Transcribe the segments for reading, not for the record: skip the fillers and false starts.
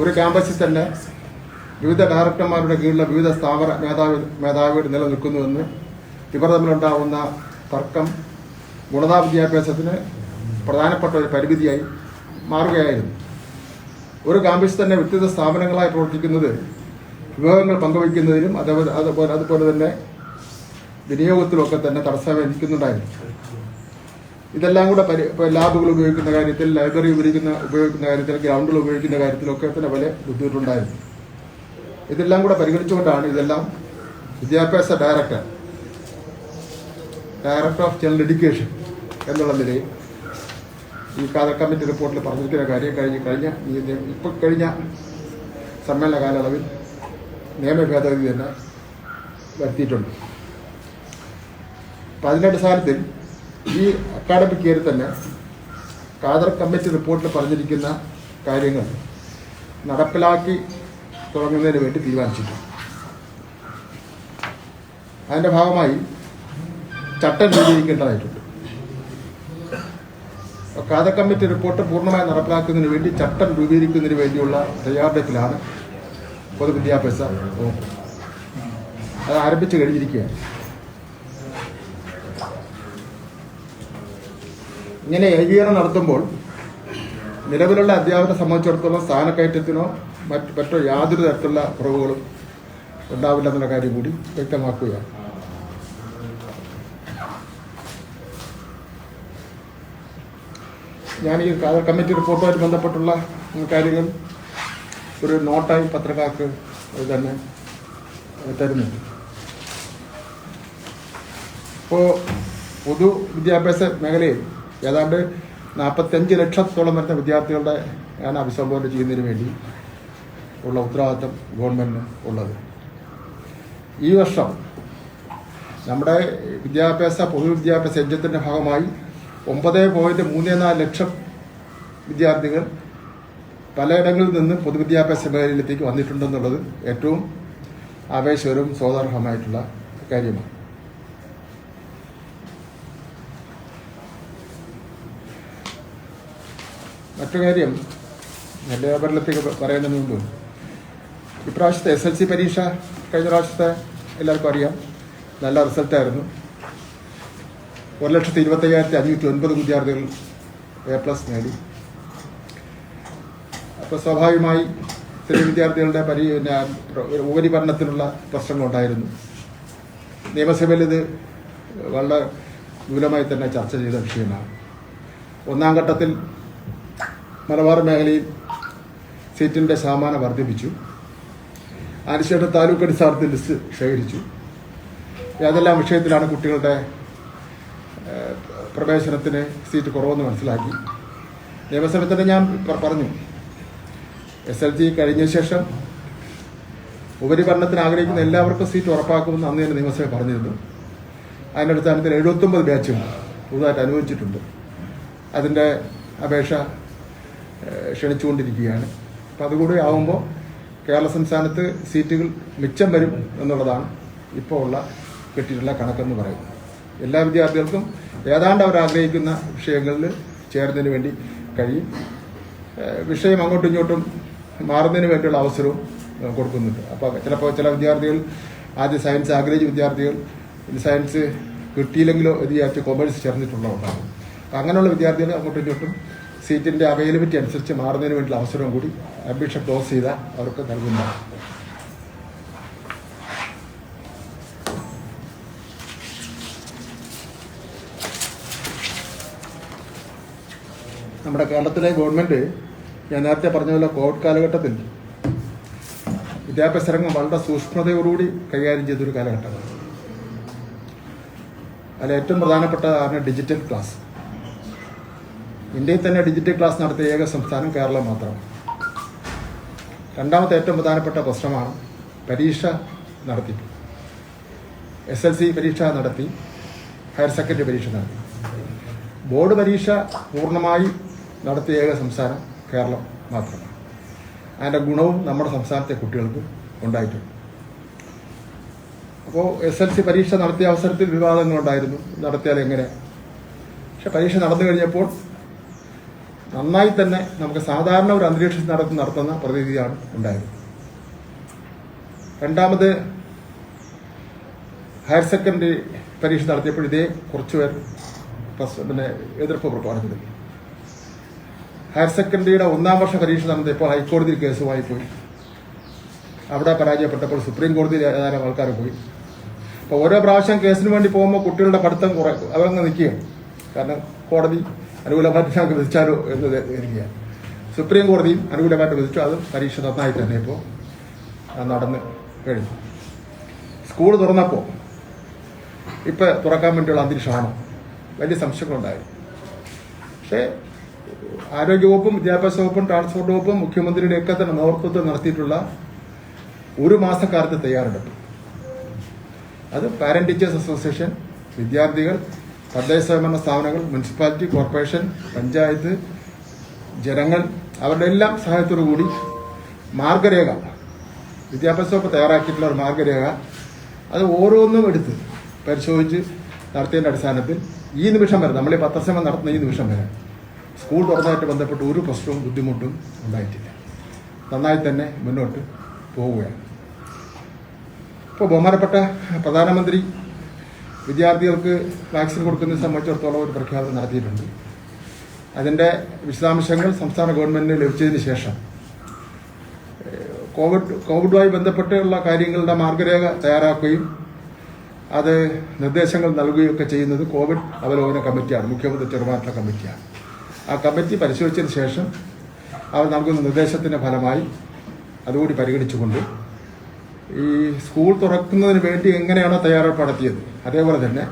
ഒരു ക്യാമ്പസിൽ തന്നെ വിവിധ ഡയറക്ടർമാരുടെ കീഴിലുള്ള വിവിധ സ്ഥാപന മേധാവികൾ നിലനിൽക്കുന്നുവെന്ന് ഇവർ തമ്മിലുണ്ടാകുന്ന തർക്കം ഗുണതാ വിദ്യാഭ്യാസത്തിന് പ്രധാനപ്പെട്ട ഒരു പരിമിതിയായി മാറുകയായിരുന്നു. ഒരു ക്യാമ്പസിൽ തന്നെ വ്യക്തിഗത സ്ഥാപനങ്ങളായി പ്രവർത്തിക്കുന്നത് വിഭവങ്ങൾ പങ്കുവയ്ക്കുന്നതിനും അതുപോലെ തന്നെ വിനിയോഗത്തിലുമൊക്കെ തന്നെ തടസ്സമായി നിൽക്കുന്നുണ്ടായിരുന്നു. ഇതെല്ലാം കൂടെ ലാബുകൾ ഉപയോഗിക്കുന്ന കാര്യത്തിൽ, ലൈബ്രറി ഉപയോഗിക്കുന്ന കാര്യത്തിൽ, ഗ്രൗണ്ടുകൾ ഉപയോഗിക്കുന്ന കാര്യത്തിലൊക്കെ തന്നെ വലിയ ബുദ്ധിമുട്ടുണ്ടായിരുന്നു. ഇതെല്ലാം കൂടെ പരിഗണിച്ചുകൊണ്ടാണ് ഇതെല്ലാം വിദ്യാഭ്യാസ ഡയറക്ടർ ഓഫ് ജനറൽ എഡ്യൂക്കേഷൻ എന്നുള്ള നിലയിൽ ഈ കാതർ കമ്മിറ്റി റിപ്പോർട്ടിൽ പറഞ്ഞിരിക്കുന്ന കാര്യം കഴിഞ്ഞ സമ്മേളന കാലയളവിൽ നിയമ ഭേദഗതി തന്നെ വരുത്തിയിട്ടുണ്ട്. അപ്പം അതിൻ്റെ അടിസ്ഥാനത്തിൽ ഈ അക്കാഡമിക് ഇയറിൽ തന്നെ കാതർ കമ്മിറ്റി റിപ്പോർട്ടിൽ പറഞ്ഞിരിക്കുന്ന കാര്യങ്ങൾ നടപ്പിലാക്കി തുടങ്ങുന്നതിന് വേണ്ടി തീരുമാനിച്ചിട്ടുണ്ട്. അതിൻ്റെ ഭാഗമായി ചട്ടം രൂപീകരിക്കേണ്ടതായിട്ടുണ്ട്. കാതർ കമ്മിറ്റി റിപ്പോർട്ട് പൂർണ്ണമായി നടപ്പിലാക്കുന്നതിന് വേണ്ടി ചട്ടം രൂപീകരിക്കുന്നതിന് വേണ്ടിയുള്ള തയ്യാറെടുപ്പിലാണ് പൊതുവിദ്യാഭ്യാസ വകുപ്പ്. അത് ആരംഭിച്ചു കഴിഞ്ഞിരിക്കുകയാണ്. ഇങ്ങനെ ഏകീകരണം നടത്തുമ്പോൾ നിലവിലുള്ള അധ്യാപകരെ സംബന്ധിച്ചിടത്തോളം സ്ഥാനക്കയറ്റത്തിനോ മറ്റോ യാതൊരു തരത്തിലുള്ള കുറവുകളും ഉണ്ടാവില്ലെന്നുള്ള കാര്യം കൂടി വ്യക്തമാക്കുകയാണ്. ഞാൻ ഈ കമ്മിറ്റി റിപ്പോർട്ടുമായിട്ട് ബന്ധപ്പെട്ടുള്ള കാര്യങ്ങൾ ഒരു നോട്ടായി പത്രക്കാർക്ക് തന്നെ തരുന്നുണ്ട്. ഇപ്പോൾ പൊതു വിദ്യാഭ്യാസ മേഖലയിൽ ഏതാണ്ട് 45 ലക്ഷത്തോളം വരുന്ന വിദ്യാർത്ഥികളുടെ ഞാൻ അഭിസംബോധന ചെയ്യുന്നതിന് വേണ്ടി ഉള്ള ഉത്തരവാദിത്വം ഗവൺമെൻറ്റിന് ഉള്ളത്. ഈ വർഷം നമ്മുടെ പൊതുവിദ്യാഭ്യാസ യജ്ഞത്തിൻ്റെ ഭാഗമായി 9.34 ലക്ഷം വിദ്യാർത്ഥികൾ പലയിടങ്ങളിൽ നിന്ന് പൊതുവിദ്യാഭ്യാസ മേഖലയിലേക്ക് വന്നിട്ടുണ്ടെന്നുള്ളത് ഏറ്റവും ആവേശകരവും സ്വാഗതാർഹമായിട്ടുള്ള കാര്യമാണ്. മറ്റു കാര്യം ലേബറിലത്തേക്ക് പറയുന്നതിന് മുമ്പ് ഇപ്രാവശ്യത്തെ SLC പരീക്ഷ കഴിഞ്ഞ പ്രാവശ്യത്തെ എല്ലാവർക്കും അറിയാം, നല്ല റിസൾട്ടായിരുന്നു. 1,25,509 വിദ്യാർത്ഥികൾ A+ നേടി. അപ്പോൾ സ്വാഭാവികമായി ഇത്രയും വിദ്യാർത്ഥികളുടെ ഉപരിപഠനത്തിനുള്ള പ്രശ്നങ്ങളുണ്ടായിരുന്നു. നിയമസഭയിൽ ഇത് വളരെ വിപുലമായി തന്നെ ചർച്ച ചെയ്ത വിഷയമാണ്. ഒന്നാം ഘട്ടത്തിൽ മലബാർ മേഖലയിൽ സീറ്റിൻ്റെ ശതമാനം വർദ്ധിപ്പിച്ചു. അതിനുശേഷം താലൂക്ക് അടിസ്ഥാനത്തിൽ ലിസ്റ്റ് ശേഖരിച്ചു. ഏതെല്ലാം വിഷയത്തിലാണ് കുട്ടികളുടെ പ്രവേശനത്തിന് സീറ്റ് കുറവെന്ന് മനസ്സിലാക്കി. നിയമസഭയിൽ തന്നെ ഞാൻ പറഞ്ഞു, SLC കഴിഞ്ഞ ശേഷം ഉപരിപഠനത്തിന് ആഗ്രഹിക്കുന്ന എല്ലാവർക്കും സീറ്റ് ഉറപ്പാക്കുമെന്ന് അന്ന് തന്നെ നിയമസഭ പറഞ്ഞിരുന്നു. അതിൻ്റെ അടിസ്ഥാനത്തിൽ 79 ബാച്ചുകൾ പുതുതായിട്ട് അനുവദിച്ചിട്ടുണ്ട്. അതിൻ്റെ അപേക്ഷ ക്ഷണിച്ചുകൊണ്ടിരിക്കുകയാണ്. അപ്പം അതുകൂടി ആകുമ്പോൾ കേരള സംസ്ഥാനത്ത് സീറ്റുകൾ മിച്ചം വരും എന്നുള്ളതാണ് ഇപ്പോൾ ഉള്ള കിട്ടിയിട്ടുള്ള കണക്കെന്ന് പറയുന്നത്. എല്ലാ വിദ്യാർത്ഥികൾക്കും ഏതാണ്ട് അവർ ആഗ്രഹിക്കുന്ന വിഷയങ്ങളിൽ ചേരുന്നതിന് വേണ്ടി കഴിയും. വിഷയം അങ്ങോട്ടും ഇങ്ങോട്ടും മാറുന്നതിന് വേണ്ടിയുള്ള അവസരവും കൊടുക്കുന്നുണ്ട്. അപ്പോൾ ചിലപ്പോൾ ചില വിദ്യാർത്ഥികൾ ആദ്യം സയൻസ് ആഗ്രഹിച്ച വിദ്യാർത്ഥികൾ സയൻസ് കിട്ടിയില്ലെങ്കിലോ വിദ്യാർത്ഥി കൊമേഴ്സ് ചേർന്നിട്ടുള്ളതുണ്ടാകും. അപ്പം അങ്ങനെയുള്ള വിദ്യാർത്ഥികൾ അങ്ങോട്ടും ഇങ്ങോട്ടും സീറ്റിൻ്റെ അവൈലബിലിറ്റി അനുസരിച്ച് മാറുന്നതിന് വേണ്ടിയുള്ള അവസരവും കൂടി അപേക്ഷ ക്ലോസ് ചെയ്താൽ അവർക്ക് നൽകുന്നതാണ്. നമ്മുടെ കേരളത്തിലെ ഗവൺമെൻറ് ഞാൻ നേരത്തെ പറഞ്ഞ പോലെ കോവിഡ് കാലഘട്ടത്തിൽ വിദ്യാഭ്യാസ രംഗം വളരെ സൂക്ഷ്മതയോടുകൂടി കൈകാര്യം ചെയ്തൊരു കാലഘട്ടമാണ്. അതിൽ ഏറ്റവും പ്രധാനപ്പെട്ടതാണ് ഡിജിറ്റൽ ക്ലാസ്. ഇന്ത്യയിൽ തന്നെ ഡിജിറ്റൽ ക്ലാസ് നടത്തിയ ഏക സംസ്ഥാനം കേരളം മാത്രമാണ്. രണ്ടാമത്തെ ഏറ്റവും പ്രധാനപ്പെട്ട പ്രശ്നമാണ് പരീക്ഷ നടത്തി. SLC പരീക്ഷ നടത്തി, ഹയർ സെക്കൻഡറി പരീക്ഷ നടത്തി. ബോർഡ് പരീക്ഷ പൂർണ്ണമായി നടത്തിയ ഏക സംസ്ഥാനം കേരളം മാത്രമാണ്. അതിൻ്റെ ഗുണവും നമ്മുടെ സംസ്ഥാനത്തെ കുട്ടികൾക്ക് ഉണ്ടായിട്ടുണ്ട്. അപ്പോൾ SLC പരീക്ഷ നടത്തിയ അവസരത്തിൽ വിവാദങ്ങളുണ്ടായിരുന്നു, നടത്തിയാൽ എങ്ങനെ. പക്ഷെ പരീക്ഷ നടന്നു കഴിഞ്ഞപ്പോൾ നന്നായി തന്നെ നമുക്ക് സാധാരണ ഒരു അന്തരീക്ഷത്തിൽ നടത്തുന്ന പ്രതീതിയാണ് ഉണ്ടായത്. രണ്ടാമത് ഹയർ സെക്കൻഡറി പരീക്ഷ നടത്തിയപ്പോൾ ഇതേ കുറച്ചുപേർ എതിർപ്പ് പ്രകടിപ്പിച്ചു. ഹയർ സെക്കൻഡറിയുടെ 1ാം വർഷ പരീക്ഷ നടത്തിയപ്പോൾ ഹൈക്കോടതിയിൽ കേസുമായി പോയി. അവിടെ പരാജയപ്പെട്ടപ്പോൾ സുപ്രീം കോടതിയിൽ ഏതാനും ആൾക്കാർ പോയി. അപ്പോൾ ഓരോ പ്രാവശ്യം കേസിന് വേണ്ടി പോകുമ്പോൾ കുട്ടികളുടെ പഠിത്തം അവരങ്ങ് നിൽക്കുകയാണ്. കാരണം കോടതി അനുകൂലമായിട്ട് ഞങ്ങൾക്ക് വിധിച്ചാലോ എന്ന് ഇരിക്കുകയാണ്. സുപ്രീം കോടതിയും അനുകൂലമായിട്ട് വിധിച്ചു. അത് പരീക്ഷ നന്നായി തന്നെ ഇപ്പോൾ നടന്ന് കഴിഞ്ഞു. സ്കൂൾ തുറന്നപ്പോൾ ഇപ്പം തുറക്കാൻ വേണ്ടിയുള്ള അന്തരീക്ഷമാണോ? വലിയ സംശയങ്ങളുണ്ടായിരുന്നു. പക്ഷേ ആരോഗ്യവകുപ്പും വിദ്യാഭ്യാസ വകുപ്പും ട്രാൻസ്പോർട്ട് വകുപ്പും മുഖ്യമന്ത്രിയുടെയൊക്കെ തന്നെ നേതൃത്വത്തിൽ നടത്തിയിട്ടുള്ള ഒരു മാസക്കാലത്ത് തയ്യാറെടുപ്പ്, അത് പാരന്റ് ടീച്ചേഴ്സ് അസോസിയേഷൻ, വിദ്യാർത്ഥികൾ, തദ്ദേശ സ്വയംഭരണ സ്ഥാപനങ്ങൾ, മുനിസിപ്പാലിറ്റി, കോർപ്പറേഷൻ, പഞ്ചായത്ത്, ജനങ്ങൾ, അവരുടെ എല്ലാം സഹായത്തോടു കൂടി മാർഗരേഖ, വിദ്യാഭ്യാസ വകുപ്പ് തയ്യാറാക്കിയിട്ടുള്ള ഒരു മാർഗരേഖ, അത് ഓരോന്നും എടുത്ത് പരിശോധിച്ച് നടത്തിയതിൻ്റെ അടിസ്ഥാനത്തിൽ ഈ നിമിഷം വരെ, നമ്മൾ ഈ പത്രസേവനം നടത്തുന്ന ഈ നിമിഷം വരെ സ്കൂൾ തുറന്നതായിട്ട് ബന്ധപ്പെട്ട് ഒരു പ്രശ്നവും ബുദ്ധിമുട്ടും ഉണ്ടായിട്ടില്ല. നന്നായി തന്നെ മുന്നോട്ട് പോവുകയാണ്. ഇപ്പോൾ ബഹുമാനപ്പെട്ട പ്രധാനമന്ത്രി വിദ്യാർത്ഥികൾക്ക് വാക്സിൻ കൊടുക്കുന്നതിനെ സംബന്ധിച്ചിടത്തോളം ഒരു പ്രഖ്യാപനം നടത്തിയിട്ടുണ്ട്. അതിൻ്റെ വിശദാംശങ്ങൾ സംസ്ഥാന ഗവൺമെൻറ്റിന് ലഭിച്ചതിന് ശേഷം കോവിഡുമായി ബന്ധപ്പെട്ടുള്ള കാര്യങ്ങളുടെ മാർഗരേഖ തയ്യാറാക്കുകയും അത് നിർദ്ദേശങ്ങൾ നൽകുകയൊക്കെ ചെയ്യുന്നത് കോവിഡ് അവലോകന കമ്മിറ്റിയാണ്, മുഖ്യമന്ത്രി ചെറുമാറ്റ കമ്മിറ്റിയാണ്. ആ കമ്മിറ്റി പരിശോധിച്ചതിന് ശേഷം അവർ നൽകുന്ന നിർദ്ദേശത്തിൻ്റെ ഫലമായി അതുകൂടി പരിഗണിച്ചുകൊണ്ട് ഈ സ്കൂൾ തുറക്കുന്നതിന് വേണ്ടി എങ്ങനെയാണോ തയ്യാറെടുപ്പ് നടത്തിയത് അതേപോലെ തന്നെ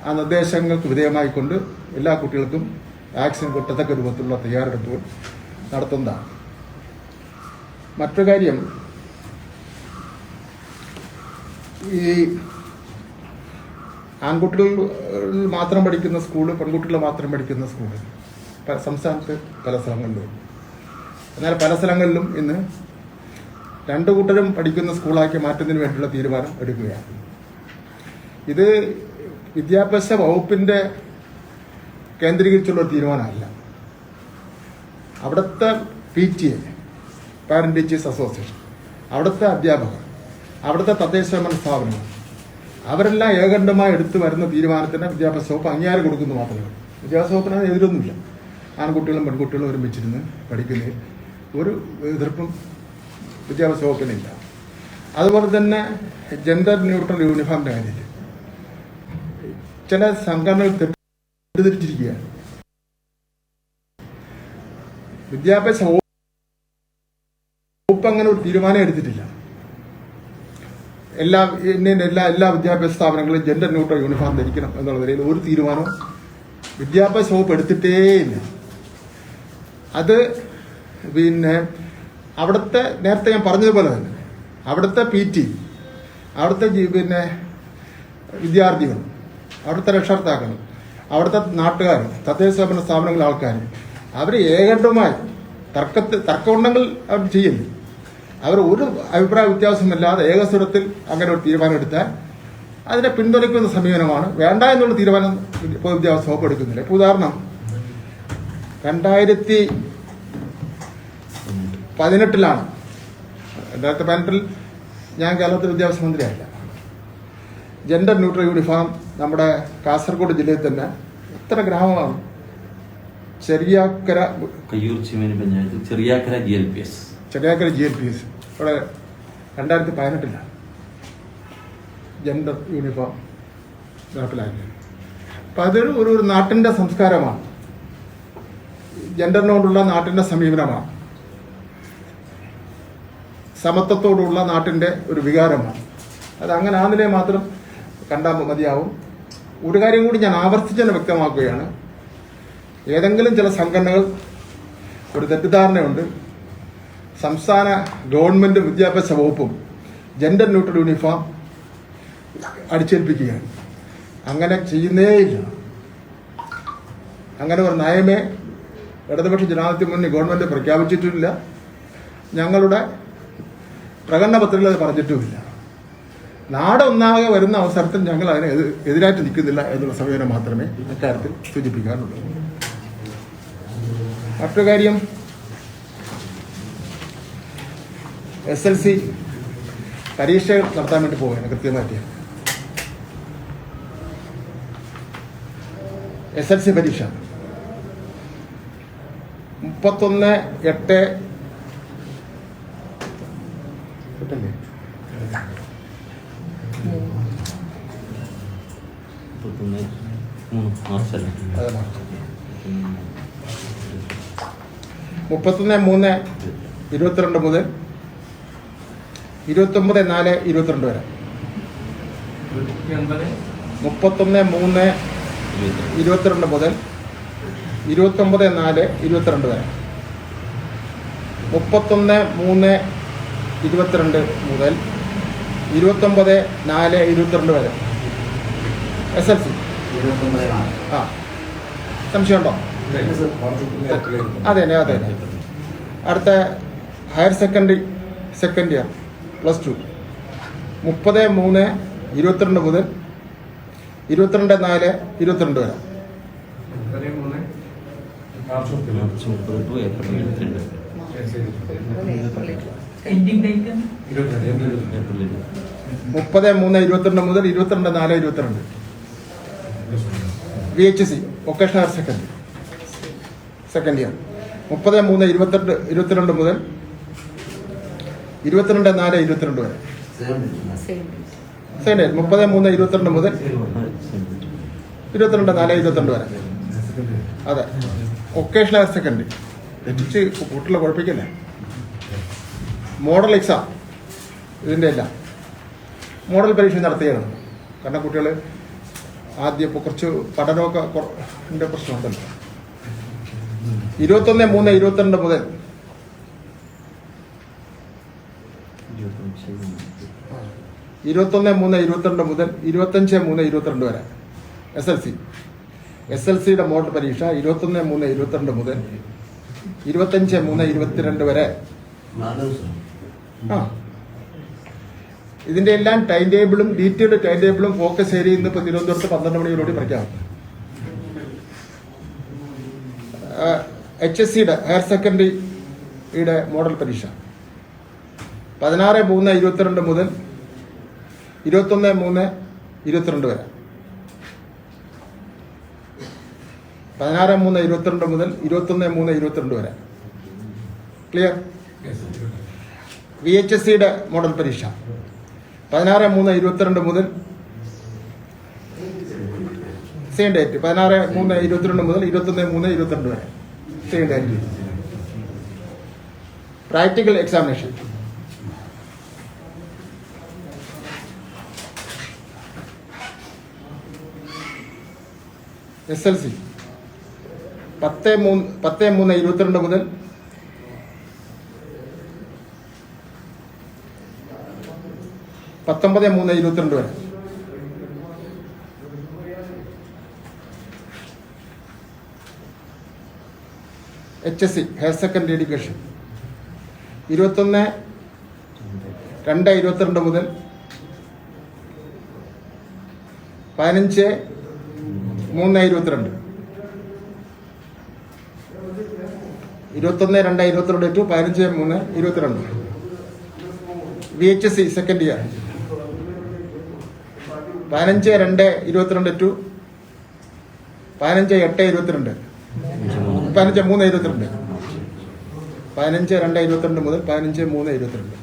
ആ നിർദ്ദേശങ്ങൾക്ക് വിധേയമായിക്കൊണ്ട് എല്ലാ കുട്ടികൾക്കും വാക്സിൻ കിട്ടത്തക്ക രൂപത്തിലുള്ള തയ്യാറെടുപ്പുകൾ നടത്തുന്നതാണ്. മറ്റൊരു കാര്യം, ഈ ആൺകുട്ടികൾ മാത്രം പഠിക്കുന്ന സ്കൂള്, പെൺകുട്ടികൾ മാത്രം പഠിക്കുന്ന സ്കൂള് സംസ്ഥാനത്ത് പല സ്ഥലങ്ങളിലും. എന്നാൽ പല സ്ഥലങ്ങളിലും ഇന്ന് രണ്ടു കൂട്ടരും പഠിക്കുന്ന സ്കൂളാക്കി മാറ്റുന്നതിന് വേണ്ടിയുള്ള തീരുമാനം എടുക്കുകയാണ്. ഇത് വിദ്യാഭ്യാസ വകുപ്പിൻ്റെ കേന്ദ്രീകരിച്ചുള്ള ഒരു തീരുമാനമല്ല. അവിടുത്തെ PTA, പാരന്റ് ടീച്ചേഴ്സ് അസോസിയേഷൻ, അവിടുത്തെ അധ്യാപകർ, അവിടുത്തെ തദ്ദേശ സ്വയംഭരണ സ്ഥാപനങ്ങൾ, അവരെല്ലാം ഏകണ്ഠമായി എടുത്തു വരുന്ന തീരുമാനത്തിന് വിദ്യാഭ്യാസ വകുപ്പ് അംഗീകാരം കൊടുക്കുന്നു മാത്രമേ. വിദ്യാഭ്യാസ വകുപ്പിന് എതിരൊന്നുമില്ല. ആൺകുട്ടികളും പെൺകുട്ടികളും ഒരുമിച്ചിരുന്ന് പഠിക്കുന്നതിൽ ഒരു എതിർപ്പും വിദ്യാഭ്യാസ വകുപ്പിനില്ല. അതുപോലെ തന്നെ ജെൻഡർ ന്യൂട്രൽ യൂണിഫോമിൻ്റെ കാര്യത്തിൽ ചില സംഘടനകൾ തെറ്റിദ്ധരിച്ചിരിക്കുകയാണ്. വിദ്യാഭ്യാസ വകുപ്പ് അങ്ങനെ ഒരു തീരുമാനം എടുത്തിട്ടില്ല. എല്ലാ വിദ്യാഭ്യാസ സ്ഥാപനങ്ങളും ജെൻഡർ ന്യൂട്രൽ യൂണിഫോം ധരിക്കണം എന്നുള്ള നിലയിൽ ഒരു തീരുമാനവും വിദ്യാഭ്യാസ വകുപ്പ് എടുത്തിട്ടേയില്ല. അത് അവിടുത്തെ നേരത്തെ ഞാൻ പറഞ്ഞതുപോലെ തന്നെ അവിടുത്തെ PT, അവിടുത്തെ വിദ്യാർത്ഥികൾ, അവിടുത്തെ രക്ഷകർത്താക്കൾ, അവിടുത്തെ നാട്ടുകാർ, തദ്ദേശ സ്വയംഭരണ സ്ഥാപനങ്ങളിലെ ആൾക്കാർ, അവർ ഏകണ്ഠമായി തർക്കമുണ്ടെങ്കിൽ അവർ ചെയ്യില്ല. അവർ ഒരു അഭിപ്രായ വ്യത്യാസമില്ലാതെ ഏകസ്വരത്തിൽ അങ്ങനെ ഒരു തീരുമാനം എടുത്താൽ അതിനെ പിന്തുണയ്ക്കുന്ന സമീപനമാണ്. വേണ്ട എന്നുള്ള തീരുമാനം പൊതുവിദ്യാഭ്യാസ വകുപ്പ് എടുക്കുന്നില്ല. ഇപ്പോൾ ഉദാഹരണം, 2018 ഞാൻ കേരളത്തിൽ വിദ്യാഭ്യാസ മന്ത്രിയായില്ല. ജെൻഡർ ന്യൂട്രൽ യൂണിഫോം നമ്മുടെ കാസർഗോഡ് ജില്ലയിൽ തന്നെ എത്ര ഗ്രാമമാണ്? ചെറിയാക്കര പഞ്ചായത്ത് ചെറിയാക്കര GLPS ഇവിടെ 2018 ജെൻഡർ യൂണിഫോം നടപ്പിലാക്കി. അപ്പം അതൊരു ഒരു നാട്ടിൻ്റെ സംസ്കാരമാണ്, ജെൻഡറിനോടുള്ള നാട്ടിൻ്റെ സമീപനമാണ്, സമത്വത്തോടുള്ള നാട്ടിൻ്റെ ഒരു വികാരമാണ്. അത് അങ്ങനെ ആണെങ്കിലേ മാത്രം കണ്ടാൽ മതിയാവും. ഒരു കാര്യം കൂടി ഞാൻ ആവർത്തിച്ച് തന്നെ വ്യക്തമാക്കുകയാണ്. ഏതെങ്കിലും ചില സംഘടനകൾ ഒരു തെറ്റിദ്ധാരണയുണ്ട്, സംസ്ഥാന ഗവൺമെൻറ്റും വിദ്യാഭ്യാസ വകുപ്പും ജെൻഡർ ന്യൂട്രൽ യൂണിഫോം അടിച്ചേൽപ്പിക്കുകയാണ്. അങ്ങനെ ചെയ്യുന്നേയില്ല. അങ്ങനെ ഒരു നയമേ ഇടതുപക്ഷ ജനാധിപത്യ മുന്നണി ഗവൺമെൻറ് പ്രഖ്യാപിച്ചിട്ടുമില്ല. ഞങ്ങളുടെ പ്രകടന പത്രികയിൽ അത് പറഞ്ഞിട്ടുമില്ല. നാടൊന്നാകെ വരുന്ന അവസരത്തിൽ ഞങ്ങൾ അതിനെ എതിരായിട്ട് നിൽക്കുന്നില്ല എന്നുള്ള സമീപനം മാത്രമേ അക്കാര്യത്തിൽ സൂചിപ്പിക്കാറുള്ളൂ. മറ്റൊരു കാര്യം, SLC പരീക്ഷ നടത്താൻ വേണ്ടി പോവുകയാണ് കൃത്യമായിട്ട്. SLC പരീക്ഷ 31/8 കിട്ടല്ലേ? 3 മാർച്ചല്ലേ? അതെ, 31/3/22 മുതൽ 29/4/22 വരെ. 31/3/22 മുതൽ 29/4/22 വരെ. 31/3/22 മുതൽ 29/4/22 വരെ SLC. ആ, സംശയമുണ്ടോ? അതെ. അടുത്ത ഹയർ സെക്കൻഡറി സെക്കൻഡ് ഇയർ +2 30/3/22 മുതൽ 22/4/22 വരെ. March 30 to April 22. Ending date April 30/3/22 മുതൽ 22/4/22. VHC vocational higher secondary second year 30/3/22 മുതൽ 22/4/22 വരെ. സെക്കൻഡ് ഇയർ 30/3/22 മുതൽ 22/4/22 വരെ. അതെ, വൊക്കേഷണൽ ഹയർ സെക്കൻഡറി. തെറ്റിച്ച് കൂട്ടിലുള്ള കുഴപ്പിക്കല്ലേ. മോഡൽ എക്സാം ഇതിൻ്റെ എല്ലാം മോഡൽ പരീക്ഷ നടത്തുകയാണ്. കാരണം കുട്ടികൾ ആദ്യം ഇപ്പോൾ കുറച്ച് പഠനമൊക്കെ പ്രശ്നമുണ്ടല്ലോ. 21/3/22 മുതൽ 21/3/22 മുതൽ 25/3/22 വരെ SLCയുടെ മോഡൽ പരീക്ഷ 21/3/22 മുതൽ 25/3/22 വരെ. ആ, ഇതിന്റെ എല്ലാം ടൈം ടേബിളും ഡീറ്റെയിൽഡ് ടൈം ടേബിളും ഫോക്കസ് ഏരിയയിൽ നിന്ന് ഇപ്പോൾ തിരുവനന്തപുരത്ത് 12 മണിയോടുകൂടി പ്രഖ്യാപിക്കും. HSCയുടെ ഹയർ സെക്കൻഡറിയുടെ മോഡൽ പരീക്ഷ 16/3/22 മുതൽ 21/3/22 വരെ. 16/3/22 മുതൽ 21/3/22 വരെ. ക്ലിയർ? VHSCയുടെ മോഡൽ പരീക്ഷ 16/3/22 മുതൽ സെയിം ഡേറ്റ് 16/3/22 മുതൽ 21/3/22 വരെ. Same date. Practical examination SLC 10/3/22 മുതൽ 19/3/22 വരെ. HSC ഹയർ സെക്കൻഡറി എഡ്യൂക്കേഷൻ 21/2/22 മുതൽ 15/3/22. 21/2/22 to 15/3/22. VHSC second year 15/2/22 to 15/8/22. 15/3/22. 15/2/22 മുതൽ 15/3/22.